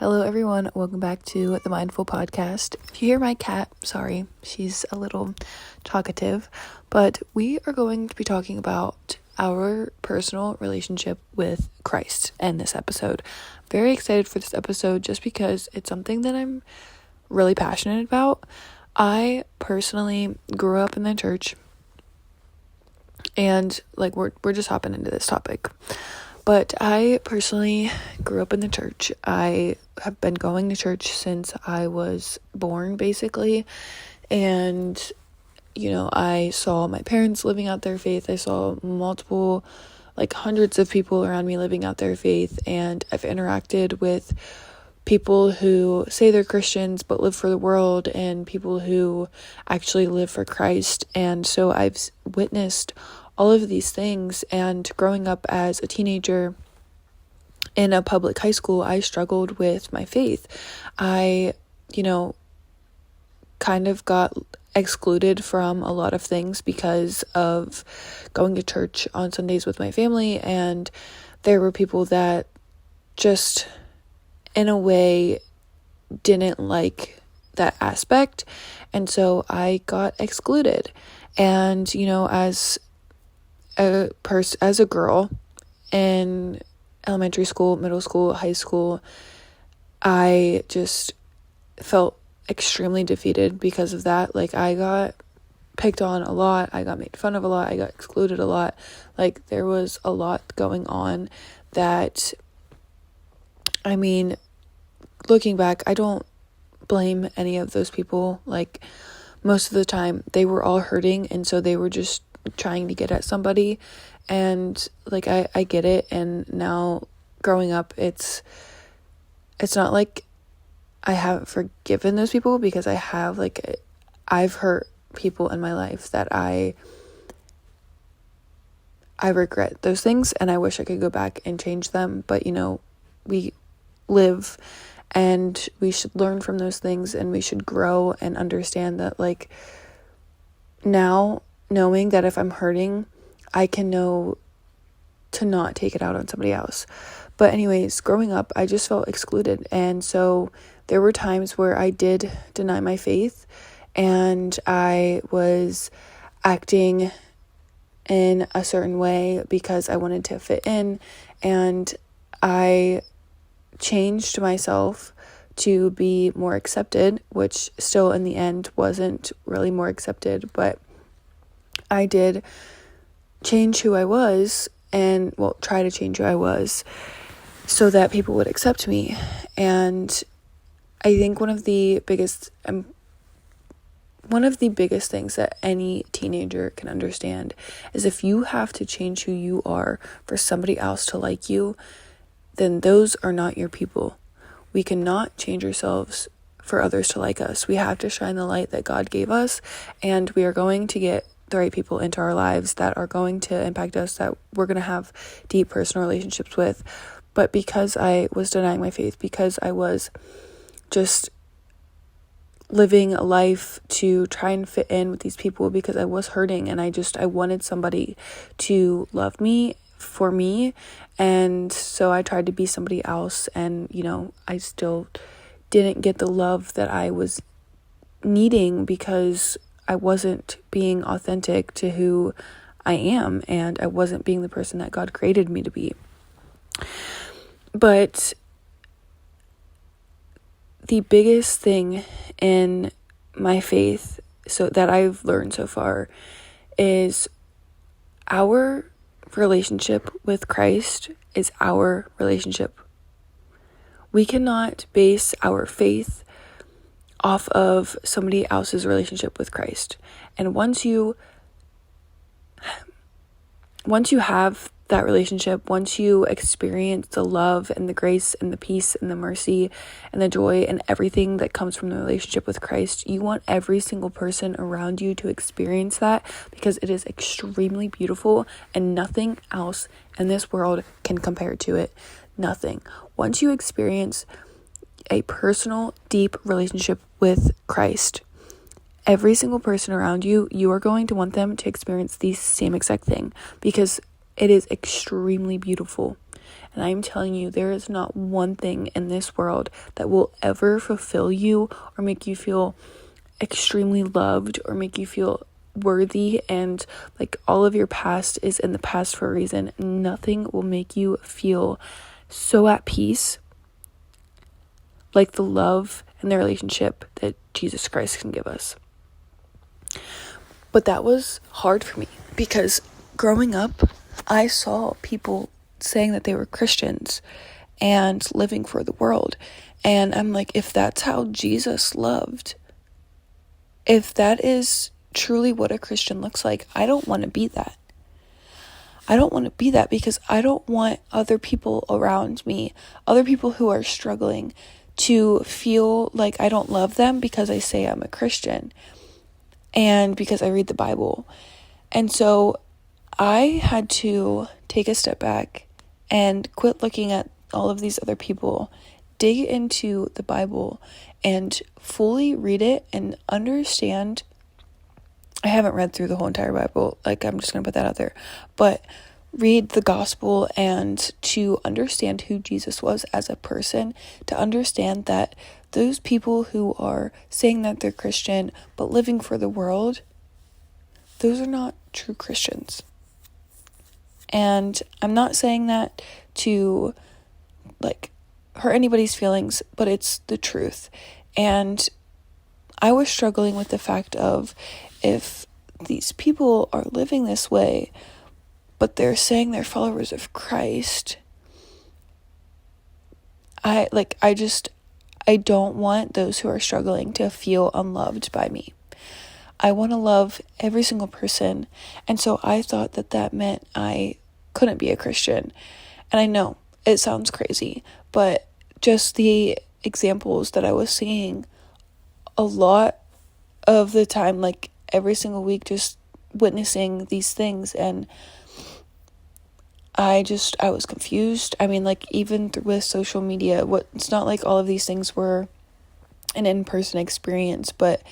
Hello everyone, welcome back to the Mindful Podcast. If you hear my cat, sorry, she's a little talkative, but we are going to be talking about our personal relationship with Christ in this episode. Very excited for this episode just because it's something that I'm really passionate about. I personally grew up in the church and we're just hopping into this topic. But I personally grew up in the church. I have been going to church since I was born, basically. And, I saw my parents living out their faith. I saw multiple, hundreds of people around me living out their faith. And I've interacted with people who say they're Christians but live for the world, and people who actually live for Christ. And so I've witnessed all of these things, and growing up as a teenager in a public high school, I struggled with my faith. I, kind of got excluded from a lot of things because of going to church on Sundays with my family, and there were people that just, in a way, didn't like that aspect, and so I got excluded. And, as a girl in elementary school, middle school, high school, I just felt extremely defeated because of that. I got picked on a lot, I got made fun of a lot, I got excluded a lot. There was a lot going on that, looking back, I don't blame any of those people. Most of the time they were all hurting, and so they were just trying to get at somebody. And I get it. And now growing up, it's not like I haven't forgiven those people, because I have. I've hurt people in my life that I regret those things, and I wish I could go back and change them. But we live, and we should learn from those things, and we should grow and understand that now, knowing that if I'm hurting, I can know to not take it out on somebody else. But anyways, growing up, I just felt excluded. And so there were times where I did deny my faith, and I was acting in a certain way because I wanted to fit in, and I changed myself to be more accepted, which still in the end wasn't really more accepted, but I did change who I was, and try to change who I was so that people would accept me. And I think one of the biggest things that any teenager can understand is if you have to change who you are for somebody else to like you, then those are not your people. We cannot change ourselves for others to like us. We have to shine the light that God gave us, and we are going to get the right people into our lives that are going to impact us, that we're going to have deep personal relationships with. But because I was denying my faith, because I was just living a life to try and fit in with these people, because I was hurting, and I wanted somebody to love me for me, and so I tried to be somebody else, and I still didn't get the love that I was needing because I wasn't being authentic to who I am, and I wasn't being the person that God created me to be. But the biggest thing in my faith, so that I've learned so far, is our relationship with Christ is our relationship. We cannot base our faith off of somebody else's relationship with Christ. And once you have that relationship, once you experience the love and the grace and the peace and the mercy and the joy and everything that comes from the relationship with Christ, you want every single person around you to experience that, because it is extremely beautiful, and nothing else in this world can compare to it. Nothing. Once you experience a personal, deep relationship with Christ, every single person around you, you are going to want them to experience the same exact thing, because it is extremely beautiful. And I'm telling you, there is not one thing in this world that will ever fulfill you or make you feel extremely loved or make you feel worthy and like all of your past is in the past for a reason. Nothing will make you feel so at peace like the love and the relationship that Jesus Christ can give us. But that was hard for me because growing up, I saw people saying that they were Christians and living for the world. And I'm like, if that's how Jesus loved, if that is truly what a Christian looks like, I don't want to be that. I don't want to be that because I don't want other people around me, other people who are struggling, to feel like I don't love them because I say I'm a Christian and because I read the Bible. And so I had to take a step back and quit looking at all of these other people, dig into the Bible and fully read it and understand. I haven't read through the whole entire Bible, like I'm just going to put that out there, but read the gospel and to understand who Jesus was as a person, to understand that those people who are saying that they're Christian but living for the world, those are not true Christians. And I'm not saying that to like hurt anybody's feelings, but it's the truth. And I was struggling with the fact of, if these people are living this way, but they're saying they're followers of Christ, I don't want those who are struggling to feel unloved by me. I want to love every single person. And so I thought that meant I couldn't be a Christian. And I know it sounds crazy, but just the examples that I was seeing a lot of the time, like every single week, just witnessing these things, and I was confused. I mean, like, even with social media, it's not like all of these things were an in-person experience, but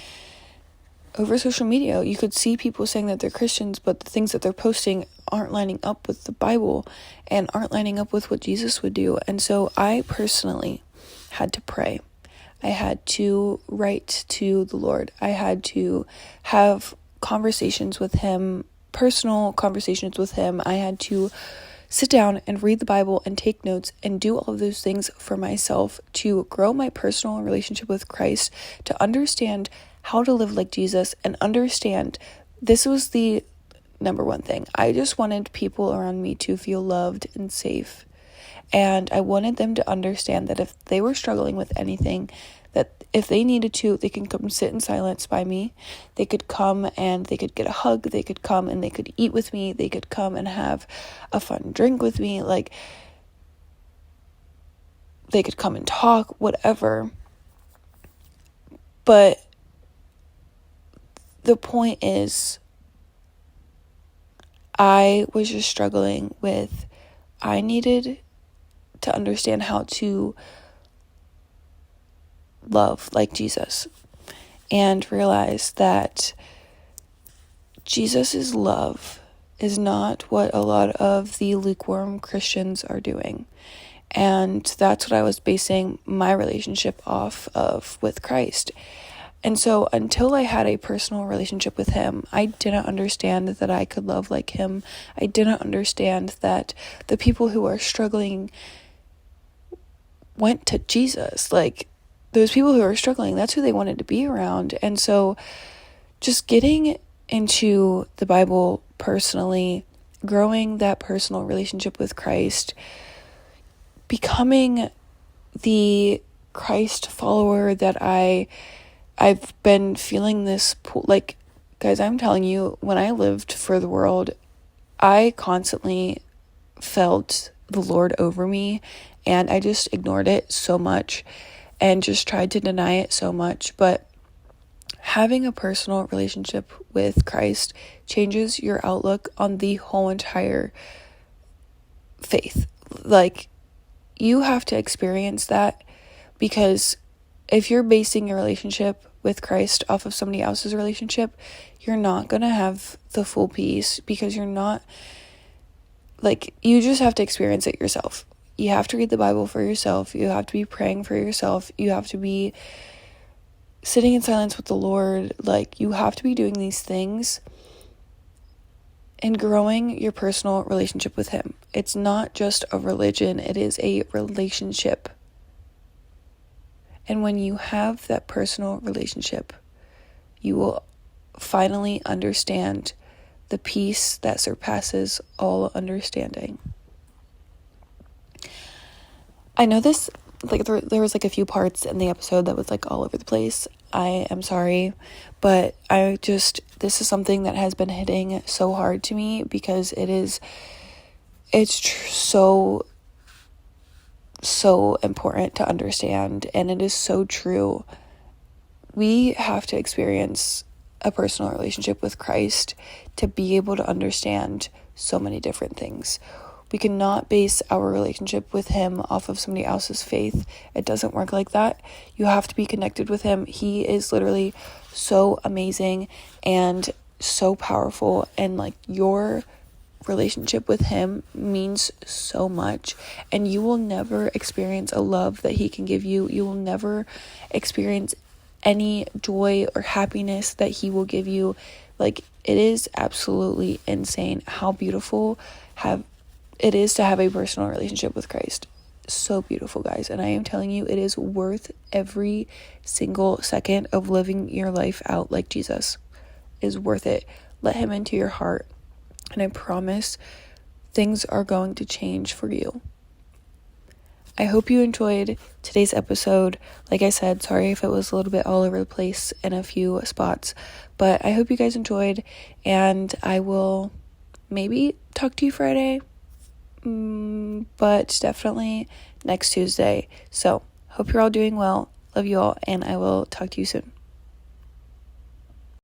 over social media, you could see people saying that they're Christians, but the things that they're posting aren't lining up with the Bible and aren't lining up with what Jesus would do. And so I personally had to pray. I had to write to the Lord. I had to have conversations with him, personal conversations with him. I had to sit down and read the Bible and take notes and do all of those things for myself to grow my personal relationship with Christ, to understand how to live like Jesus, and understand this was the number one thing. I just wanted people around me to feel loved and safe. And I wanted them to understand that if they were struggling with anything, that if they needed to, they can come sit in silence by me. They could come and they could get a hug. They could come and they could eat with me. They could come and have a fun drink with me. Like, they could come and talk, whatever. But the point is, I was just struggling with, I needed to understand how to love like Jesus and realize that Jesus's love is not what a lot of the lukewarm Christians are doing. And that's what I was basing my relationship off of with Christ. And so until I had a personal relationship with him, I didn't understand that I could love like him. I didn't understand that the people who are struggling went to Jesus. Like, those people who are struggling, that's who they wanted to be around. And so just getting into the Bible personally, growing that personal relationship with Christ, becoming the Christ follower that I've been feeling this pull. Like, guys, I'm telling you, when I lived for the world, I constantly felt the Lord over me, and I just ignored it so much and just tried to deny it so much. But having a personal relationship with Christ changes your outlook on the whole entire faith. Like, you have to experience that, because if you're basing your relationship with Christ off of somebody else's relationship, you're not going to have the full peace, because you're not, like, you just have to experience it yourself. You have to read the Bible for yourself. You have to be praying for yourself. You have to be sitting in silence with the Lord. Like, you have to be doing these things and growing your personal relationship with Him. It's not just a religion, it is a relationship. And when you have that personal relationship, you will finally understand the peace that surpasses all understanding. I know this, like, there was like a few parts in the episode that was like all over the place. I am sorry, but this is something that has been hitting so hard to me because so important to understand, and it is so true. We have to experience a personal relationship with Christ to be able to understand so many different things. We cannot base our relationship with Him off of somebody else's faith. It doesn't work like that. You have to be connected with Him. He is literally so amazing and so powerful, and like, your relationship with Him means so much, and you will never experience a love that He can give you. You will never experience any joy or happiness that He will give you. Like, it is absolutely insane how beautiful it is to have a personal relationship with Christ. So beautiful, guys. And I am telling you, it is worth every single second of living your life out like Jesus. It is worth it. Let Him into your heart, and I promise things are going to change for you. I hope you enjoyed today's episode. Like I said, sorry if it was a little bit all over the place in a few spots, but I hope you guys enjoyed, and I will maybe talk to you Friday, but definitely next Tuesday. So, hope you're all doing well. Love you all, and I will talk to you soon.